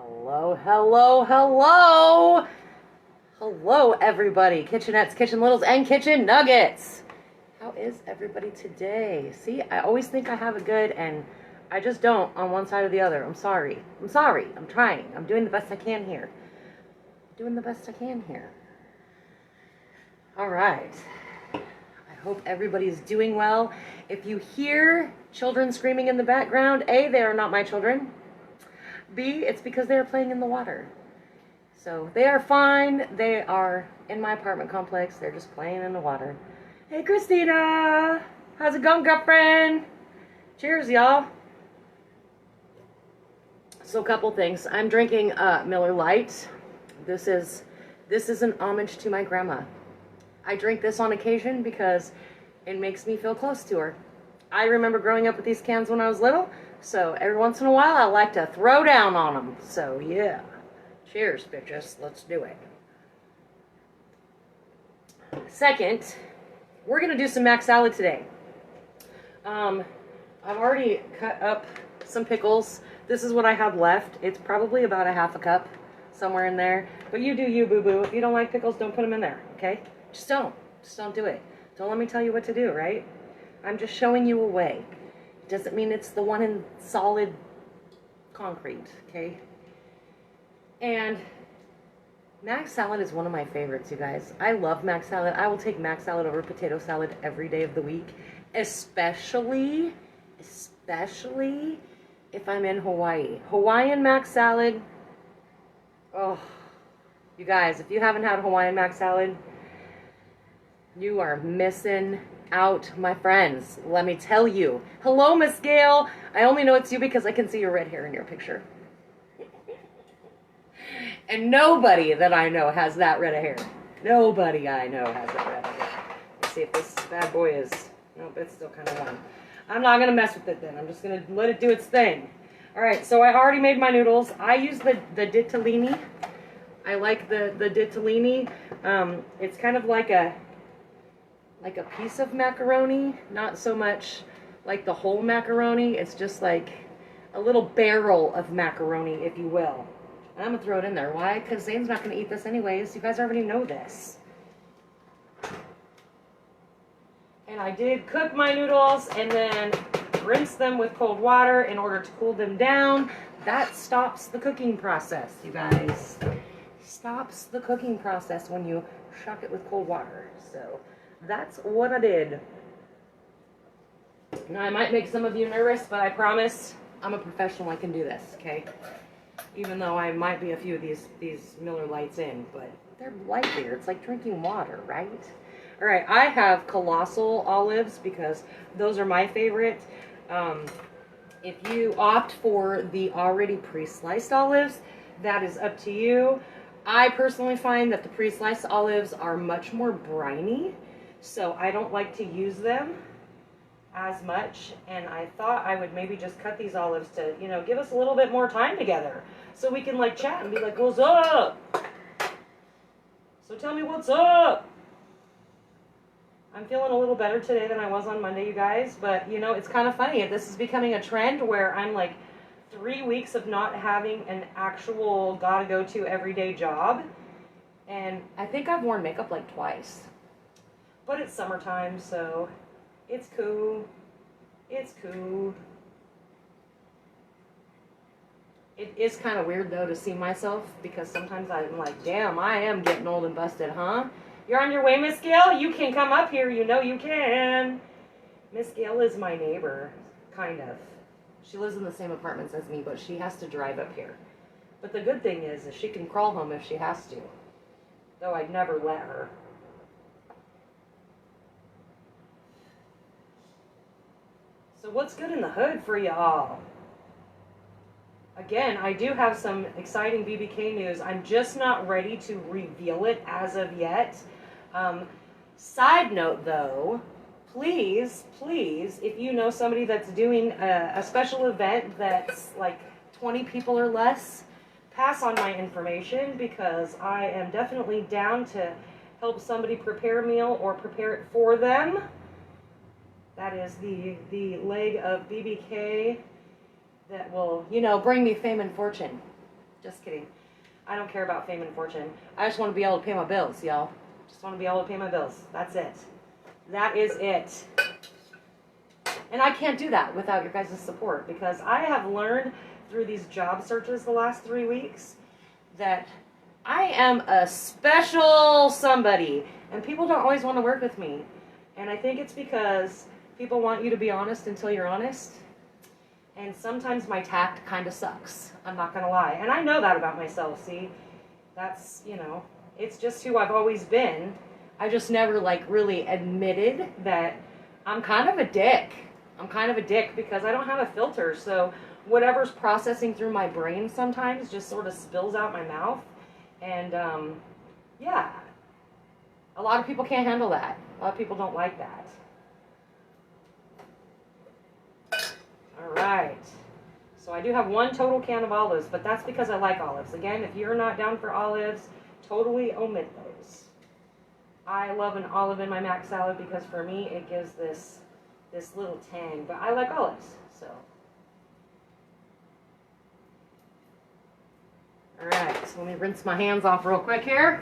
Hello, hello, hello! Hello, everybody. Kitchenettes, Kitchen Littles, and Kitchen Nuggets. How is everybody today? See, I always think I have it good, and I just don't on one side or the other. I'm sorry. I'm sorry. I'm trying. I'm doing the best I can here. All right. I hope everybody's doing well. If you hear children screaming in the background, A, they are not my children. B, it's because they are playing in the water. So they are fine. They are in my apartment complex. They're just playing in the water. Hey, Christina. How's it going, girlfriend? Cheers, y'all. So a couple things. I'm drinking Miller Lite. This is an homage to my grandma. I drink this on occasion because it makes me feel close to her. I remember growing up with these cans when I was little, so every once in a while I like to throw down on them. So yeah, cheers, bitches. Let's do it. Second, we're gonna do some mac salad today. I've already cut up some pickles. This is what I have left. It's probably about a half a cup, somewhere in there. But you do you, boo-boo. If you don't like pickles, don't put them in there, okay? Just don't do it. Don't let me tell you what to do, right? I'm just showing you a way. It doesn't mean it's the one in solid concrete, okay? And mac salad is one of my favorites, you guys. I love mac salad. I will take mac salad over potato salad every day of the week, especially if I'm in Hawaii. Hawaiian mac salad, oh, you guys, if you haven't had Hawaiian mac salad, you are missing out, my friends. Let me tell you. Hello, Miss Gail. I only know it's you because I can see your red hair in your picture. And nobody that I know has that red hair. Nobody I know has that red hair. Let's see if this bad boy is... Nope, it's still kind of warm. I'm not going to mess with it then. I'm just going to let it do its thing. All right, so I already made my noodles. I use the ditalini. I like the ditalini. It's kind of like a piece of macaroni, not so much like the whole macaroni. It's just like a little barrel of macaroni, if you will. And I'm gonna throw it in there. Why? Because Zane's not gonna eat this anyways. You guys already know this. And I did cook my noodles and then rinse them with cold water in order to cool them down. That stops the cooking process, you guys. Stops the cooking process when you shuck it with cold water. So that's what I did. Now, I might make some of you nervous, but I promise I'm a professional. I can do this, okay? Even though I might be a few of these Miller Lights in, but they're light beer. It's like drinking water, right? All right, I have colossal olives because those are my favorite. If you opt for the already pre-sliced olives, that is up to you. I personally find that the pre-sliced olives are much more briny, so I don't like to use them as much, and I thought I would maybe just cut these olives to, you know, give us a little bit more time together so we can like chat and be like, what's up? So tell me what's up. I'm feeling a little better today than I was on Monday, you guys, but you know, it's kind of funny. This is becoming a trend where I'm like 3 weeks of not having an actual gotta go to everyday job, and I think I've worn makeup like twice. But it's summertime, so it's cool. It's cool. It is kind of weird, though, to see myself, because sometimes I'm like, damn, I am getting old and busted, huh? You're on your way, Miss Gail? You can come up here. You know you can. Miss Gail is my neighbor, kind of. She lives in the same apartments as me, but she has to drive up here. But the good thing is she can crawl home if she has to, though I'd never let her. So what's good in the hood for y'all? Again, I do have some exciting BBK news. I'm just not ready to reveal it as of yet. Side note though, please, if you know somebody that's doing a special event that's like 20 people or less, pass on my information, because I am definitely down to help somebody prepare a meal or prepare it for them. That is the leg of BBK that will, you know, bring me fame and fortune. Just kidding. I don't care about fame and fortune. I just want to be able to pay my bills, y'all. Just want to be able to pay my bills. That's it. That is it. And I can't do that without your guys' support, because I have learned through these job searches the last 3 weeks that I am a special somebody, and people don't always want to work with me. And I think it's because people want you to be honest until you're honest. And sometimes my tact kind of sucks. I'm not going to lie. And I know that about myself, see? That's, you know, it's just who I've always been. I just never, like, really admitted that I'm kind of a dick. I'm kind of a dick because I don't have a filter. So whatever's processing through my brain sometimes just sort of spills out my mouth. And, yeah. A lot of people can't handle that. A lot of people don't like that. All right. So I do have 1 total can of olives, but that's because I like olives. Again, if you're not down for olives, totally omit those. I love an olive in my mac salad because for me it gives this little tang, but I like olives, so. All right, so let me rinse my hands off real quick here.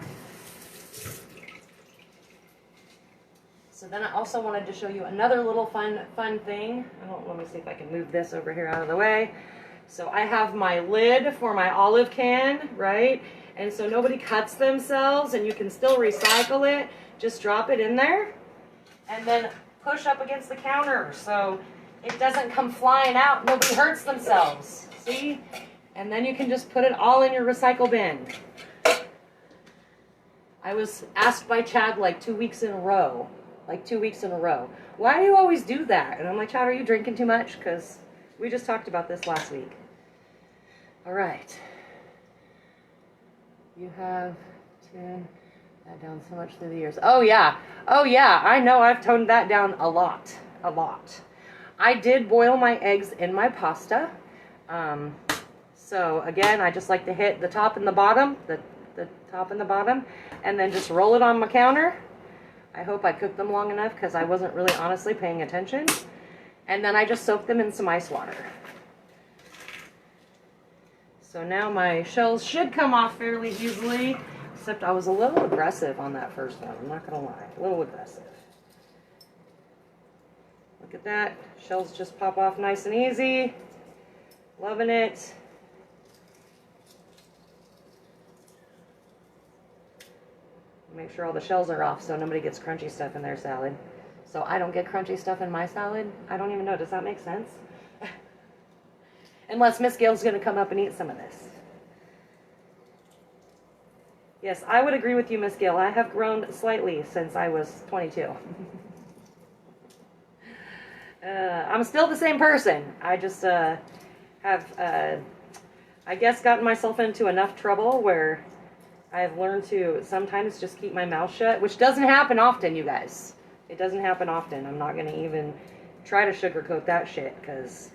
So then I also wanted to show you another little fun thing. Let me see if I can move this over here out of the way. So I have my lid for my olive can, right? And so nobody cuts themselves and you can still recycle it. Just drop it in there and then push up against the counter so it doesn't come flying out. Nobody hurts themselves. See? And then you can just put it all in your recycle bin. I was asked by Chad like 2 weeks in a row. Like 2 weeks in a row. Why do you always do that? And I'm like, Chad, are you drinking too much? Because we just talked about this last week. All right. You have tuned that down so much through the years. Oh, yeah. Oh, yeah. I know I've toned that down a lot. A lot. I did boil my eggs in my pasta. So, again, I just like to hit the top and the bottom. The top and the bottom. And then just roll it on my counter. I hope I cooked them long enough because I wasn't really honestly paying attention. And then I just soaked them in some ice water. So now my shells should come off fairly easily, except I was a little aggressive on that first one. I'm not going to lie. A little aggressive. Look at that. Shells just pop off nice and easy. Loving it. Make sure all the shells are off so nobody gets crunchy stuff in their salad. So I don't get crunchy stuff in my salad. I don't even know. Does that make sense? Unless Miss Gail's going to come up and eat some of this. Yes, I would agree with you, Miss Gail. I have grown slightly since I was 22. I'm still the same person. I just have, I guess, gotten myself into enough trouble where I've learned to sometimes just keep my mouth shut, which doesn't happen often, you guys. It doesn't happen often. I'm not going to even try to sugarcoat that shit, because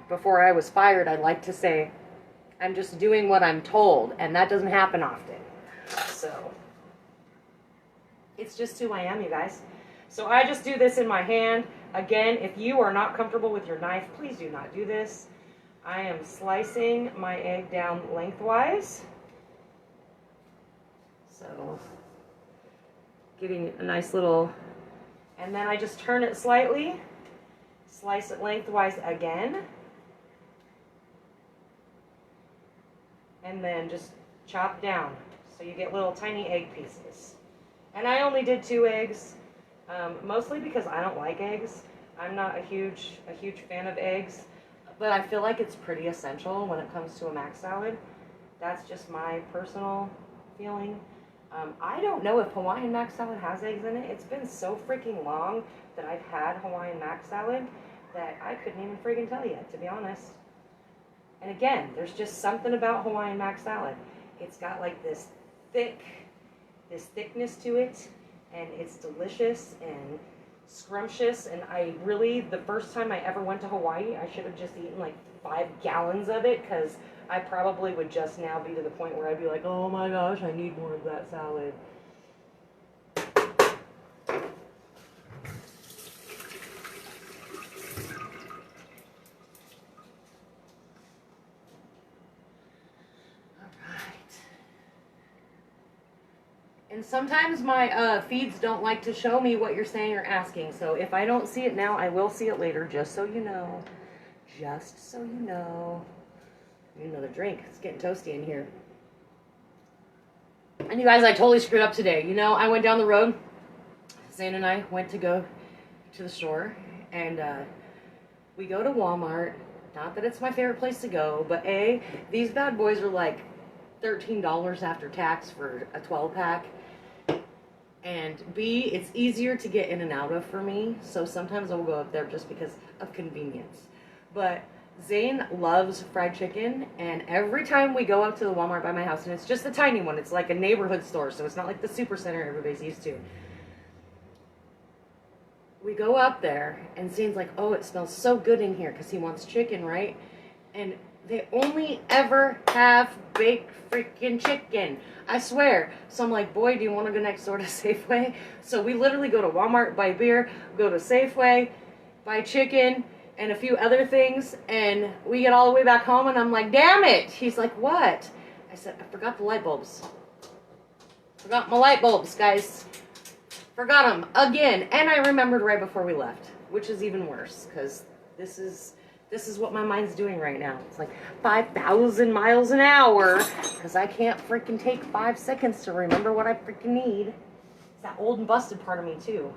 before I was fired, I'd like to say, I'm just doing what I'm told, and that doesn't happen often. So, it's just who I am, you guys. So I just do this in my hand. Again, if you are not comfortable with your knife, please do not do this. I am slicing my egg down lengthwise. So, getting a nice little, and then I just turn it slightly, slice it lengthwise again, and then just chop down so you get little tiny egg pieces. And I only did 2 eggs, mostly because I don't like eggs. I'm not a huge fan of eggs, but I feel like it's pretty essential when it comes to a mac salad. That's just my personal feeling. I don't know if Hawaiian mac salad has eggs in it. It's been so freaking long that I've had Hawaiian mac salad that I couldn't even freaking tell you, to be honest. And again, there's just something about Hawaiian mac salad. It's got like this thickness to it, and it's delicious and scrumptious. And I really, the first time I ever went to Hawaii, I should have just eaten like 5 gallons of it, because I probably would just now be to the point where I'd be like, oh my gosh, I need more of that salad. And sometimes my feeds don't like to show me what you're saying or asking. So if I don't see it now, I will see it later, just so you know. Just so you know. Another drink. It's getting toasty in here. And you guys, I totally screwed up today. You know, I went down the road. Zane and I went to go to the store. And we go to Walmart. Not that it's my favorite place to go. But A, these bad boys are like $13 after tax for a 12-pack. And B, it's easier to get in and out of for me. So sometimes I'll go up there just because of convenience. But Zane loves fried chicken, and every time we go up to the Walmart by my house, and it's just a tiny one, it's like a neighborhood store, so it's not like the super center everybody's used to. We go up there, and Zane's like, oh, it smells so good in here, because he wants chicken, right? And they only ever have baked freaking chicken. I swear. So I'm like, boy, do you want to go next door to Safeway? So we literally go to Walmart, buy beer, go to Safeway, buy chicken, and a few other things, and we get all the way back home, and I'm like, damn it! He's like, what? I said, I forgot the light bulbs. Forgot my light bulbs, guys. Forgot them again, and I remembered right before we left, which is even worse, because this is what my mind's doing right now. It's like 5,000 miles an hour, because I can't freaking take 5 seconds to remember what I freaking need. It's that old and busted part of me, too.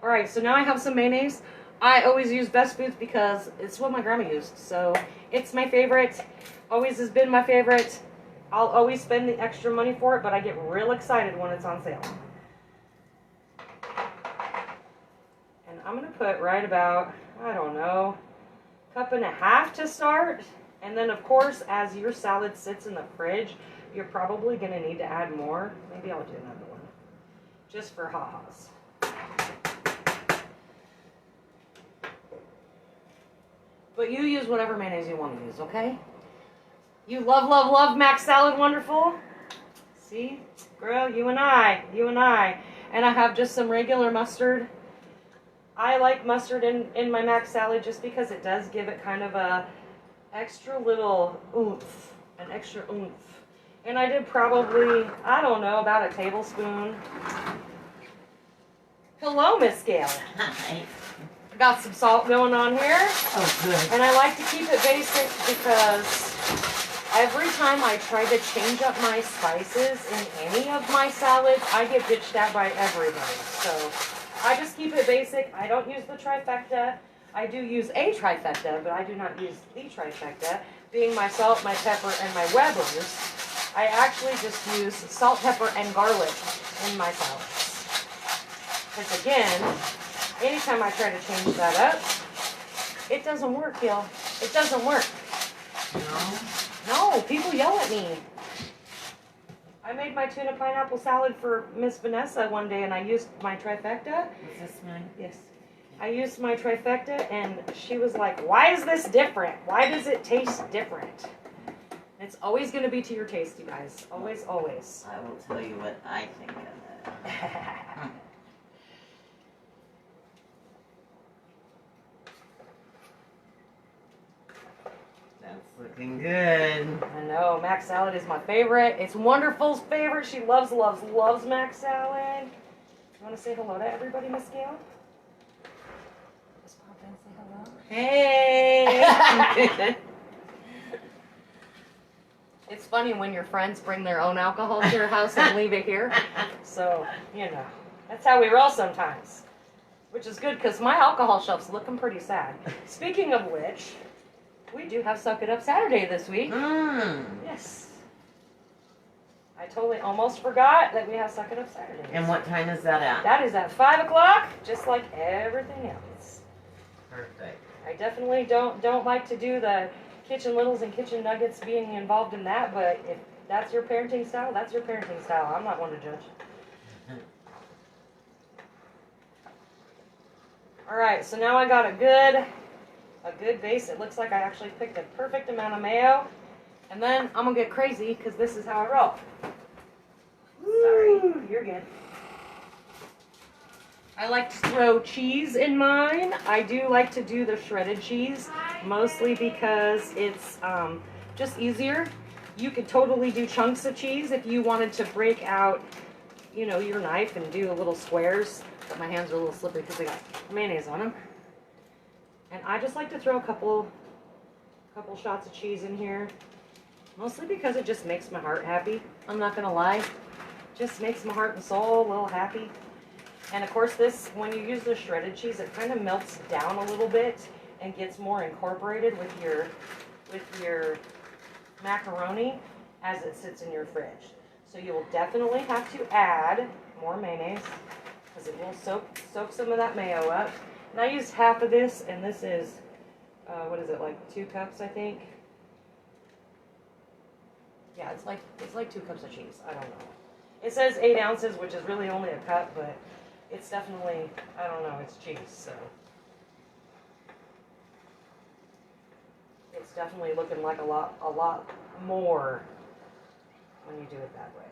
All right, so now I have some mayonnaise. I always use Best Foods because it's what my grandma used. So it's my favorite. Always has been my favorite. I'll always spend the extra money for it, but I get real excited when it's on sale. And I'm going to put right about, I don't know, 1.5 cups to start. And then, of course, as your salad sits in the fridge, you're probably going to need to add more. Maybe I'll do another one. Just for ha-has. But you use whatever mayonnaise you want to use, okay? You love, love, love Mac Salad Wonderful. See? Girl, you and I. And I have just some regular mustard. I like mustard in my Mac Salad just because it does give it kind of a extra little oomph. An extra oomph. And I did probably, I don't know, about a tablespoon. Hello, Miss Gail. Hi. Got some salt going on here. Oh, good. And I like to keep it basic because every time I try to change up my spices in any of my salads, I get bitched at by everybody. So I just keep it basic. I don't use the trifecta. I do use a trifecta, but I do not use the trifecta. Being my salt, my pepper, and my Weber's, I actually just use salt, pepper, and garlic in my salads. Because again, anytime I try to change that up, it doesn't work, y'all. It doesn't work. No, people yell at me. I made my tuna pineapple salad for Miss Vanessa one day, and I used my trifecta. Is this mine? Yes. I used my trifecta, and she was like, why is this different? Why does it taste different? It's always going to be to your taste, you guys. Always, always. I will tell you what I think of it. That's looking good. I know, Mac Salad is my favorite. It's Wonderful's favorite. She loves, loves, loves Mac Salad. You want to say hello to everybody, Miss Gail? Just pop in and say hello. Hey! It's funny when your friends bring their own alcohol to your house and leave it here. So, you know, that's how we roll sometimes. Which is good because my alcohol shelf's looking pretty sad. Speaking of which, we do have Suck It Up Saturday this week. Yes. I totally almost forgot that we have Suck It Up Saturday. And what time is that at? That is at 5 o'clock, just like everything else. Perfect. I definitely don't like to do the Kitchen Littles and Kitchen Nuggets being involved in that, but if that's your parenting style, that's your parenting style. I'm not one to judge. All right, so now I got a good base. It looks like I actually picked a perfect amount of mayo. And then I'm gonna get crazy because this is how I roll. Sorry, you're good. I like to throw cheese in mine. I do like to do the shredded cheese, mostly because it's just easier. You could totally do chunks of cheese if you wanted to break out you know, your knife and do little squares. But my hands are a little slippery because they got mayonnaise on them. And I just like to throw a couple shots of cheese in here. Mostly because it just makes my heart happy. I'm not gonna lie. Just makes my heart and soul a little happy. And of course this, when you use the shredded cheese, it kind of melts down a little bit and gets more incorporated with your macaroni as it sits in your fridge. So you will definitely have to add more mayonnaise because it will soak some of that mayo up. And I used half of this, and this is, what is it, like 2 cups, I think? Yeah, it's like 2 cups of cheese. I don't know. It says 8 ounces, which is really only a cup, but it's definitely, I don't know, it's cheese, so. It's definitely looking like a lot more when you do it that way.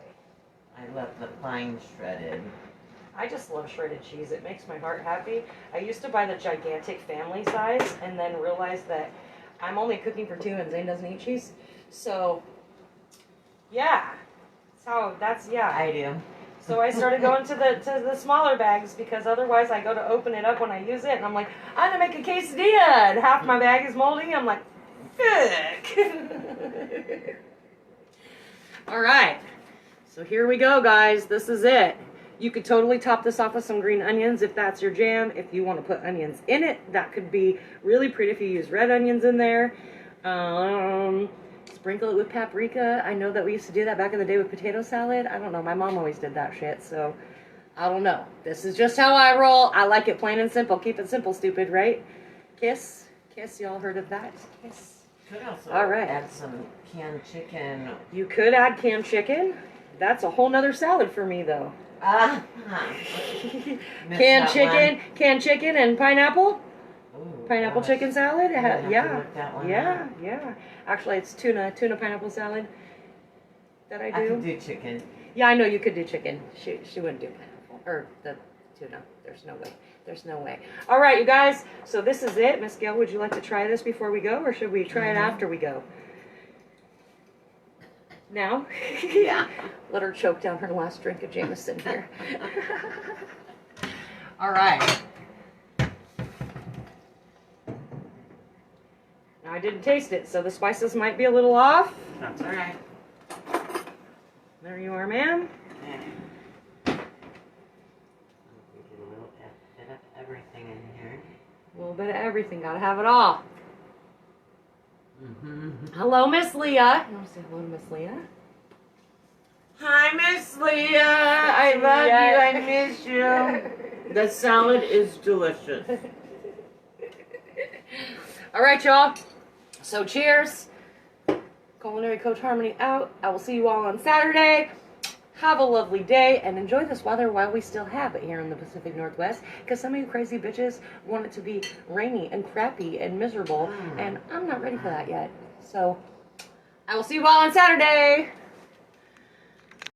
I love the fine shredded. I just love shredded cheese. It makes my heart happy. I used to buy the gigantic family size and then realized that I'm only cooking for 2 and Zane doesn't eat cheese. So, yeah. I do. So I started going to the smaller bags because otherwise I go to open it up when I use it and I'm like, I'm gonna make a quesadilla and half my bag is moldy. I'm like, fuck. All right. So here we go, guys. This is it. You could totally top this off with some green onions if that's your jam. If you want to put onions in it, that could be really pretty if you use red onions in there. Sprinkle it with paprika. I know that we used to do that back in the day with potato salad. I don't know. My mom always did that shit, so I don't know. This is just how I roll. I like it plain and simple. Keep it simple, stupid, right? Kiss. Kiss. Y'all heard of that? Kiss. Could also All right. add some canned chicken. You could add canned chicken. That's a whole nother salad for me, though. Canned chicken and pineapple. Ooh, Pineapple gosh. chicken salad. I'm gonna have to look that one up. Yeah. Actually, it's tuna pineapple salad that I do. I can do chicken. Yeah, I know you could do chicken. She wouldn't do pineapple or the tuna. There's no way. There's no way. All right, you guys. So this is it. Miss Gail, would you like to try this before we go, or should we try it after we go? Now? Yeah. Let her choke down her last drink of Jameson here. All right. Now I didn't taste it, so the spices might be a little off. That's all right. There you are, ma'am. Yeah. Get a little bit of everything in here. A little bit of everything. Gotta have it all. Mm-hmm. Hello, Miss Leah. You want to say hello to Miss Leah? Hi, Miss Leah. I love you. I miss you. The salad is delicious. All right, y'all. So cheers. Culinary Coach Harmony out. I will see you all on Saturday. Have a lovely day and enjoy this weather while we still have it here in the Pacific Northwest, because some of you crazy bitches want it to be rainy and crappy and miserable, and I'm not ready for that yet. So I will see you all on Saturday.